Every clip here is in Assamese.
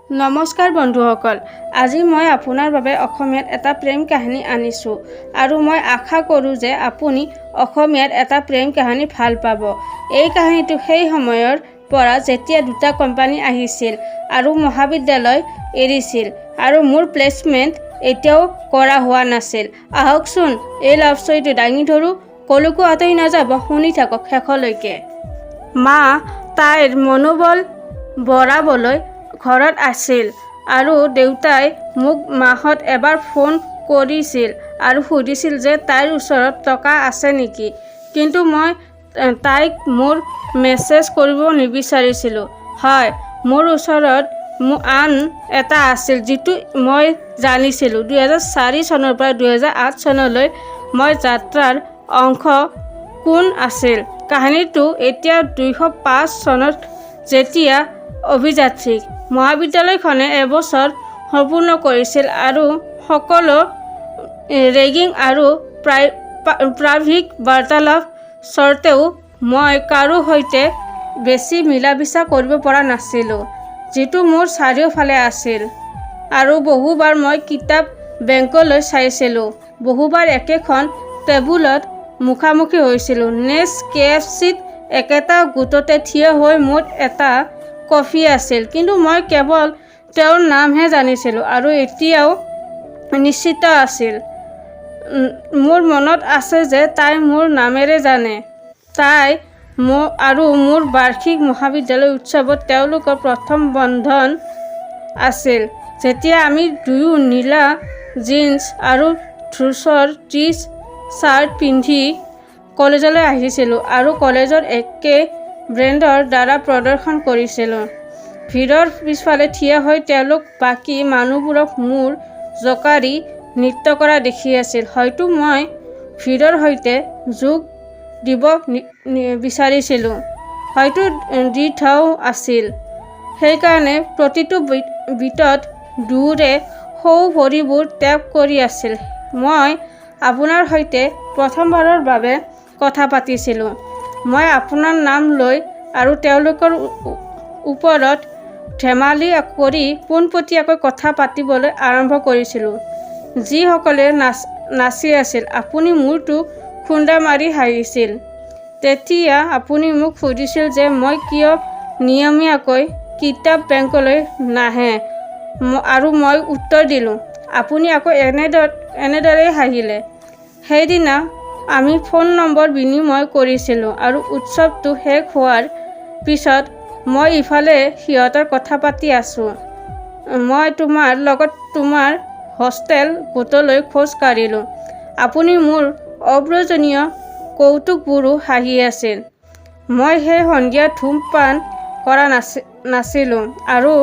নমস্কাৰ বন্ধুসকল, আজি মই আপোনাৰ বাবে অসমীয়াত এটা প্ৰেম কাহিনী আনিছোঁ আৰু মই আশা কৰোঁ যে আপুনি অসমীয়াত এটা প্ৰেম কাহিনী ভাল পাব। এই কাহিনীটো সেই সময়ৰ পৰা যেতিয়া দুটা কোম্পানী আহিছিল আৰু মহাবিদ্যালয় এৰিছিল আৰু মোৰ প্লেচমেণ্ট এতিয়াও কৰা হোৱা নাছিল। আহকচোন এই লাভ ষ্টৰীটো দাঙি ধৰোঁ, কলৈকো আঁতৰি নাযাব, শুনি থাকক শেষলৈকে। মা তাইৰ মনোবল বঢ়াবলৈ ঘৰত আছিল আৰু দেউতাই মোক মাহত এবাৰ ফোন কৰিছিল আৰু সুধিছিল যে তাইৰ ওচৰত টকা আছে নেকি, কিন্তু মই তাইক মোৰ মেছেজ কৰিব নিবিচাৰিছিলোঁ। হয়, মোৰ ওচৰত আন এটা আছিল যিটো মই জানিছিলোঁ। 2004 চনৰ পৰা 2008 চনলৈ মই যাত্ৰাৰ অংশ কোন আছিল। কাহিনীটো এতিয়া 2005 চনত যেতিয়া অভিযাত্ৰীক মহাবিদ্যালয়খনে এবছৰ সম্পূৰ্ণ কৰিছিল আৰু সকলো ৰেগিং আৰু প্ৰাৰম্ভিক বাৰ্তালাপ স্বত্তেও মই কাৰো সৈতে বেছি মিলা মিছা কৰিব পৰা নাছিলোঁ, যিটো মোৰ চাৰিওফালে আছিল। আৰু বহুবাৰ মই কিতাপ বেংকলৈ চাইছিলোঁ, বহুবাৰ একেখন টেবুলত মুখামুখি হৈছিলোঁ। KFCত একেটা গোটতে থিয় হৈ মুঠ এটা কফি আছিল, কিন্তু মই কেৱল তেওঁৰ নামহে জানিছিলোঁ আৰু এতিয়াও নিশ্চিত আছিল। মোৰ মনত আছে যে তাই মোৰ নামেৰে জানে। তাই আৰু মোৰ বাৰ্ষিক মহাবিদ্যালয় উৎসৱত তেওঁলোকৰ প্ৰথম বন্ধন আছিল, যেতিয়া আমি দুয়ো নীলা জিন্স আৰু ধূসৰ টি-চাৰ্ট পিন্ধি কলেজলৈ আহিছিলোঁ আৰু কলেজৰ একে ব্ৰেণ্ডৰ দ্বাৰা প্ৰদৰ্শন কৰিছিলোঁ। ভিৰৰ পিছফালে থিয় হৈ তেওঁলোক বাকী মানুহবোৰক মোৰ জোকাৰি নৃত্য কৰা দেখি আছিল। হয়তো মই ভিৰৰ সৈতে যোগ দিব বিচাৰিছিলোঁ, হয়তো দ্বিধাও আছিল। সেইকাৰণে প্ৰতিটো বিটত দুয়োৰে সৌ ভৰিবোৰ টেপ কৰি আছিল। মই আপোনাৰ সৈতে প্ৰথমবাৰৰ বাবে কথা পাতিছিলোঁ। মই আপোনাৰ নাম লৈ আৰু তেওঁলোকৰ ওপৰত ধেমালি কৰি পোনপটীয়াকৈ কথা পাতিবলৈ আৰম্ভ কৰিছিলোঁ। যিসকলে নাচি আছিল, আপুনি মূৰটো খুন্দা মাৰি হাঁহিছিল। তেতিয়া আপুনি মোক সুধিছিল যে মই কিয় নিয়মীয়াকৈ কিতাপ বেংকলৈ নাহে আৰু মই উত্তৰ দিলোঁ, আপুনি আকৌ এনেদৰেই হাঁহিলে। সেইদিনা আমি ফোন নম্বৰ বিনিময় কৰিছিলোঁ আৰু উৎসৱটো শেষ হোৱাৰ পিছত মই ইফালে সিহঁতৰ কথা পাতি আছোঁ। মই তোমাৰ লগত তোমাৰ হোষ্টেল গোটলৈ খোজ কাঢ়িলোঁ। আপুনি মোৰ অপ্ৰয়োজনীয় কৌতুকবোৰো হাঁহি আছিল। মই সেই সন্ধিয়া ধূমপান কৰা নাছিলোঁ আৰু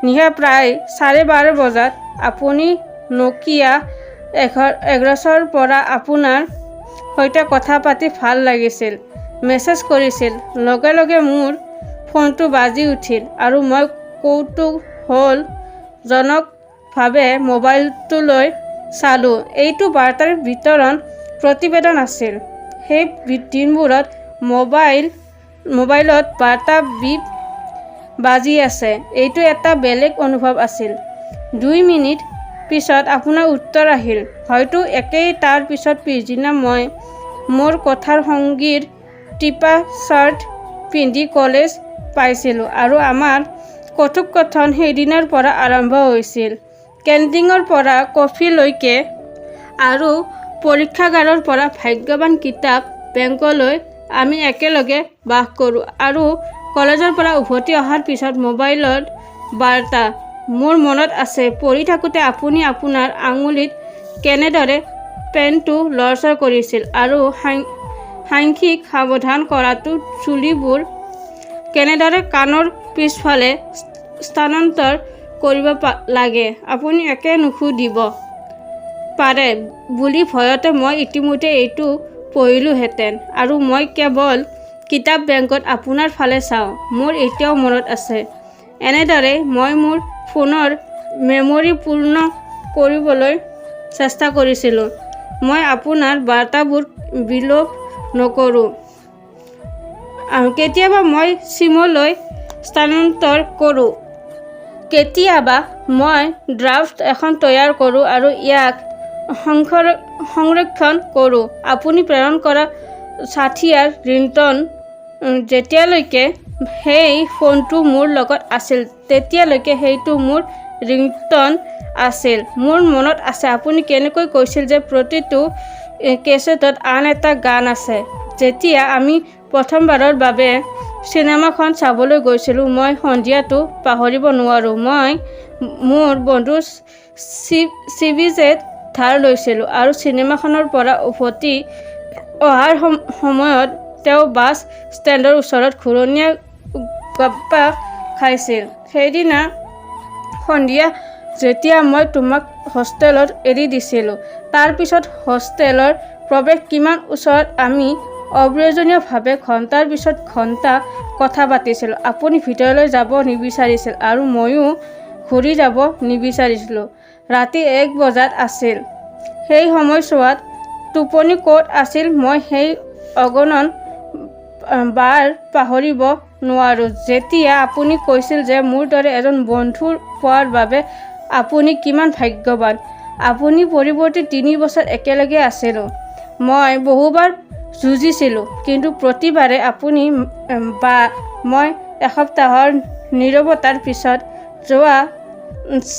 নিশা প্ৰায় 12:30 বজাত আপুনি নকিয়া 1100ৰ পৰা আপোনাৰ সৈতে কথা পাতি ভাল লাগিছিল মেছেজ কৰিছিল। লগে লগে মোৰ ফোনটো বাজি উঠিল আৰু মই কৌতূহলজনকভাৱে মোবাইলটোলৈ চালোঁ। এইটো বাৰ্তাৰ বিতৰণ প্ৰতিবেদন আছিল। সেই দিনবোৰত মোবাইলত বাৰ্তা বিপ বাজি আছে, এইটো এটা বেলেগ অনুভৱ আছিল। 2 মিনিট পিছত আপোনাৰ উত্তৰ আহিল, হয়তো একেই। তাৰ পিছত পিছদিনা মই মোৰ কোঠাৰ সঙ্গীৰ টিপা চাৰ্ট পিন্ধি কলেজ পাইছিলোঁ আৰু আমাৰ কথোপকথন সেইদিনাৰ পৰা আৰম্ভ হৈছিল। কেণ্টিনৰ পৰা কফিলৈকে আৰু পৰীক্ষাগাৰৰ পৰা ভাগ্যৱান কিতাপ বেংকলৈ আমি একেলগে বাস কৰোঁ। আৰু কলেজৰ পৰা উভতি অহাৰ পিছত মোবাইলত বাৰ্তা। মোৰ মনত আছে, পঢ়ি থাকোঁতে আপুনি আপোনাৰ আঙুলিত কেনেদৰে পেনটো লৰচৰ কৰিছিল আৰু সাংখ্যিক সাৱধান কৰাটো চুলিবোৰ কেনেদৰে কাণৰ পিছফালে স্থানান্তৰ কৰিব লাগে আপুনি একে নুসুধিব পাৰে বুলি ভয়তে মই ইতিমধ্যে এইটো পঢ়িলোহেঁতেন আৰু মই কেৱল কিতাপ বেংকত আপোনাৰ ফালে চাওঁ। মোৰ এতিয়াও মনত আছে, এনেদৰে মই মোৰ ফোনৰ মেমৰি পূৰ্ণ কৰিবলৈ চেষ্টা কৰিছিলোঁ। মই আপোনাৰ বাৰ্তাবোৰ বিলোপ নকৰোঁ। কেতিয়াবা মই চিমলৈ স্থানান্তৰ কৰোঁ। কেতিয়াবা মই ড্ৰাফ্ট এখন তৈয়াৰ কৰোঁ আৰু ইয়াক সংৰক্ষণ কৰোঁ। আপুনি প্ৰেৰণ কৰা 60ৰ ৰিংটন যেতিয়ালৈকে সেই ফোনটো মোৰ লগত আছিল তেতিয়ালৈকে সেইটো মোৰ ৰিংটন আছিল। মোৰ মনত আছে আপুনি কেনেকৈ কৈছিল যে প্ৰতিটো কেছেটত আন এটা গান আছে। যেতিয়া আমি প্ৰথমবাৰৰ বাবে চিনেমাখন চাবলৈ গৈছিলোঁ মই সন্ধিয়াটো পাহৰিব নোৱাৰোঁ। মই মোৰ বন্ধুৰ চিভিজেট ধাৰ লৈছিলোঁ আৰু চিনেমাখনৰ পৰা উভতি অহাৰ সময়ত তেওঁ বাছ ষ্টেণ্ডৰ ওচৰত ঘূৰণীয়া গপ্পা খাইছিল। সেইদিনা সন্ধিয়া যেতিয়া মই তোমাক হোষ্টেলত এৰি দিছিলোঁ তাৰ পিছত হোষ্টেলৰ প্ৰৱেশ কিমান ওচৰত আমি অপ্ৰয়োজনীয়ভাৱে ঘণ্টাৰ পিছত ঘণ্টা কথা পাতিছিলোঁ। আপুনি ভিতৰলৈ যাব নিবিচাৰিছিল আৰু ময়ো ঘূৰি যাব নিবিচাৰিছিলোঁ। ৰাতি 1 বজাত আছিল। সেই সময়ছোৱাত টোপনি ক'ত আছিল মই সেই অগণন বাৰ পাহৰিব নোৱাৰোঁ যেতিয়া আপুনি কৈছিল যে মোৰ দৰে এজন বন্ধু পোৱাৰ বাবে আপুনি কিমান ভাগ্যৱান। আপুনি পৰৱৰ্তী 3 বছৰ একেলগে আছিলোঁ। মই বহুবাৰ যুঁজিছিলোঁ কিন্তু প্ৰতিবাৰে আপুনি বা মই এসপ্তাহৰ নীৰৱতাৰ পিছত যোৱা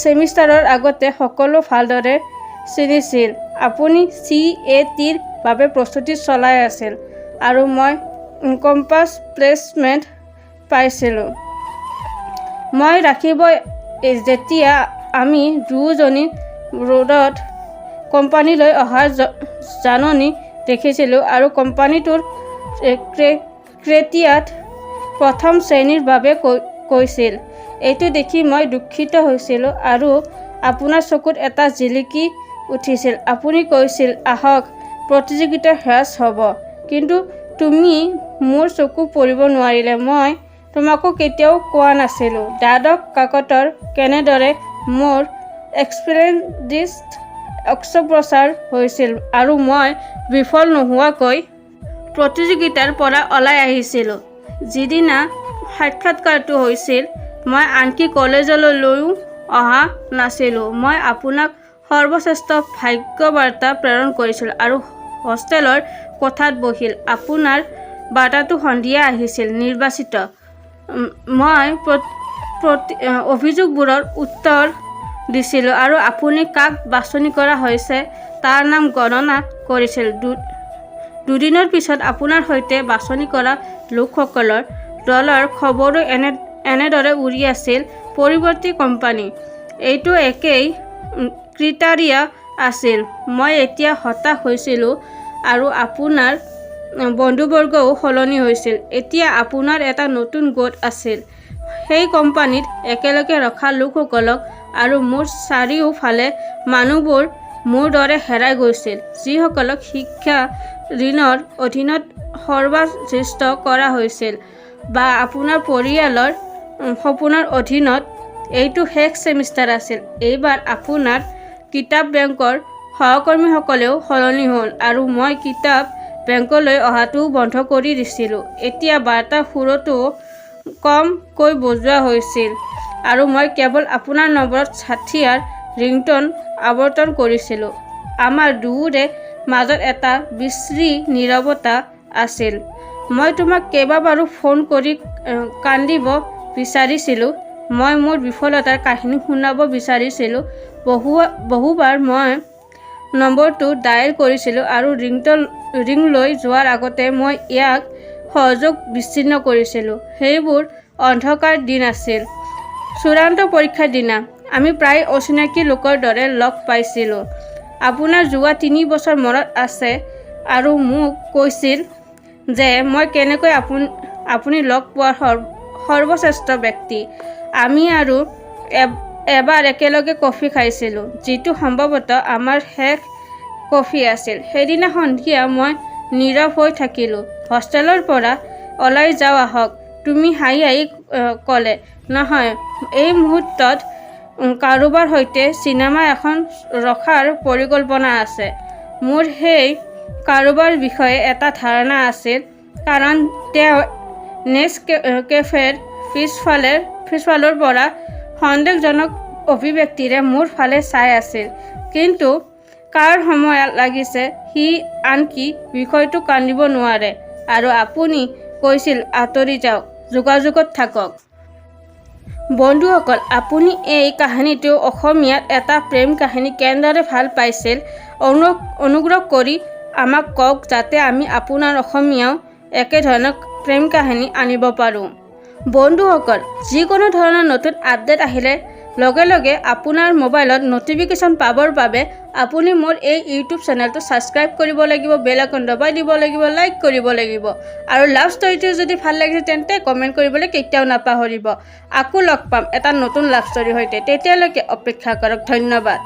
ছেমিষ্টাৰৰ আগতে সকলো ভালদৰে চিনিছিল। আপুনি CATৰ বাবে প্ৰস্তুতি চলাই আছিল আৰু মই কেম্পাছ প্লেচমেণ্ট পাইছিলোঁ। মই ৰাখিব যেতিয়া আমি দুয়োজনী ৰোডত কোম্পানীলৈ অহাৰ জাননী দেখিছিলোঁ আৰু কোম্পানীটোৰ ক্ৰেটিয়াত প্ৰথম শ্ৰেণীৰ বাবে কৈছিল। এইটো দেখি মই দুঃখিত হৈছিলোঁ আৰু আপোনাৰ চকুত এটা জিলিকি উঠিছিল। আপুনি কৈছিল আহক প্ৰতিযোগিতা হ্ৰাস হ'ব। কিন্তু তুমি মোৰ চকু পঢ়িব নোৱাৰিলে। মই তোমাকো কেতিয়াও কোৱা নাছিলোঁ দ্বাদশ কাকতৰ কেনেদৰে মোৰ এক্সপেৰিয়েঞ্চত অস্ত্ৰোপচাৰ হৈছিল আৰু মই বিফল নোহোৱাকৈ প্ৰতিযোগিতাৰ পৰা ওলাই আহিছিলোঁ। যিদিনা সাক্ষাৎকাৰটো হৈছিল মই আনকি কলেজলৈও অহা নাছিলোঁ। মই আপোনাক সৰ্বশ্ৰেষ্ঠ ভাগ্যবাৰ্তা প্ৰেৰণ কৰিছিলোঁ আৰু হোষ্টেলৰ কোঠাত বহিল আপোনাৰ বাৰ্তাটো সন্ধিয়া আহিছিল। নিৰ্বাচিত। মই অভিযোগবোৰৰ উত্তৰ দিছিলোঁ আৰু আপুনি কাক বাছনি কৰা হৈছে তাৰ নাম গণনা কৰিছিল। দুদিনৰ পিছত আপোনাৰ সৈতে বাছনি কৰা লোকসকলৰ দলৰ খবৰো এনেদৰে উৰি আছিল পৰৱৰ্তী কোম্পানী। এইটো একেই ক্ৰিটাৰিয়া আছিল। মই এতিয়া হতাশ হৈছিলোঁ আৰু আপোনাৰ বন্ধুবৰ্গও সলনি হৈছিল। এতিয়া আপোনাৰ এটা নতুন গোট আছিল। সেই কোম্পানীত একেলগে ৰখা লোকসকলক আৰু মোৰ চাৰিওফালে মানুহবোৰ মোৰ দৰে হেৰাই গৈছিল যিসকলক শিক্ষা ঋণৰ অধীনত সৰ্বশ্ৰেষ্ঠ কৰা হৈছিল বা আপোনাৰ পৰিয়ালৰ সপোনৰ অধীনত। এইটো শেষ ছেমিষ্টাৰ আছিল। এইবাৰ আপোনাৰ কিতাপ বেংকৰ সহকৰ্মীসকলেও সলনি হ'ল আৰু মই কিতাপ বেংকলৈ অহাটো বন্ধ কৰি দিছিলোঁ। এতিয়া বাৰ্তাৰ সুৰটো কমকৈ বজোৱা হৈছিল আৰু মই কেৱল আপোনাৰ নম্বৰত 60ৰ ৰিংটন আৱৰ্তন কৰিছিলোঁ। আমাৰ দুয়োৰে মাজত এটা বিশ্ৰী নীৰৱতা আছিল। মই তোমাক কেইবাবাৰো ফোন কৰি কান্দিব বিচাৰিছিলোঁ। মই মোৰ বিফলতাৰ কাহিনী শুনাব বিচাৰিছিলোঁ। বহুবাৰ মই নম্বৰটো ডায়েল কৰিছিলোঁ আৰু ৰিং লৈ যোৱাৰ আগতে মই ইয়াক সহযোগ বিচ্ছিন্ন কৰিছিলোঁ। সেইবোৰ অন্ধকাৰ দিন আছিল। চূড়ান্ত পৰীক্ষাৰ দিনা আমি প্ৰায় অচিনাকি লোকৰ দৰে লগ পাইছিলোঁ। আপোনাৰ যোৱা 3 বছৰ মনত আছে আৰু মোক কৈছিল যে মই কেনেকৈ আপুনি লগ পোৱাৰ সৰ্বশ্ৰেষ্ঠ ব্যক্তি। আমি আৰু এবাৰ একেলগে কফি খাইছিলোঁ যিটো সম্ভৱতঃ আমাৰ শেষ কফি আছিল। সেইদিনা সন্ধিয়া মই নীৰৱ হৈ থাকিলোঁ। হোষ্টেলৰ পৰা ওলাই যাওঁ আহক তুমি হাঁহি হাঁহি ক'লে। নহয় এই মুহূৰ্তত কাৰোবাৰ সৈতে চিনেমা এখন ৰখাৰ পৰিকল্পনা আছে। মোৰ সেই কাৰোবাৰ বিষয়ে এটা ধাৰণা আছিল কাৰণ তেওঁ নেছ কেফেৰ পিছফালৰ পৰা সন্দেহজনক অভিব্যক্তিৰে মোৰ ফালে চাই আছিল, কিন্তু কাৰ সময় লাগিছে সি আনকি বিষয়টো কান্দিব নোৱাৰে আৰু আপুনি কৈছিল আঁতৰি যাওক, যোগাযোগত থাকক। বন্ধুসকল, আপুনি এই কাহিনীটো অসমীয়াত এটা প্ৰেম কাহিনী কেনেদৰে ভাল পাইছিল অনুগ্ৰহ কৰি আমাক কওক, যাতে আমি আপোনাৰ অসমীয়াও একেধৰণৰ প্ৰেম কাহিনী আনিব পাৰোঁ। বন্ধুসকল, যিকোনো ধৰণৰ নতুন আপডেট আহিলে লগে লগে আপোনাৰ মোবাইলত নটিফিকেশ্যন পাবৰ বাবে আপুনি মোৰ এই ইউটিউব চেনেলটো ছাবস্ক্ৰাইব কৰিব লাগিব, বেল আইকন দবাই দিব লাগিব, লাইক কৰিব লাগিব আৰু লাভ ষ্টৰিটো যদি ভাল লাগিছে তেন্তে কমেণ্ট কৰিবলৈ কেতিয়াও নাপাহৰিব। আকৌ লগ পাম এটা নতুন লাভ ষ্টৰিৰ সৈতে, তেতিয়ালৈকে অপেক্ষা কৰক। ধন্যবাদ।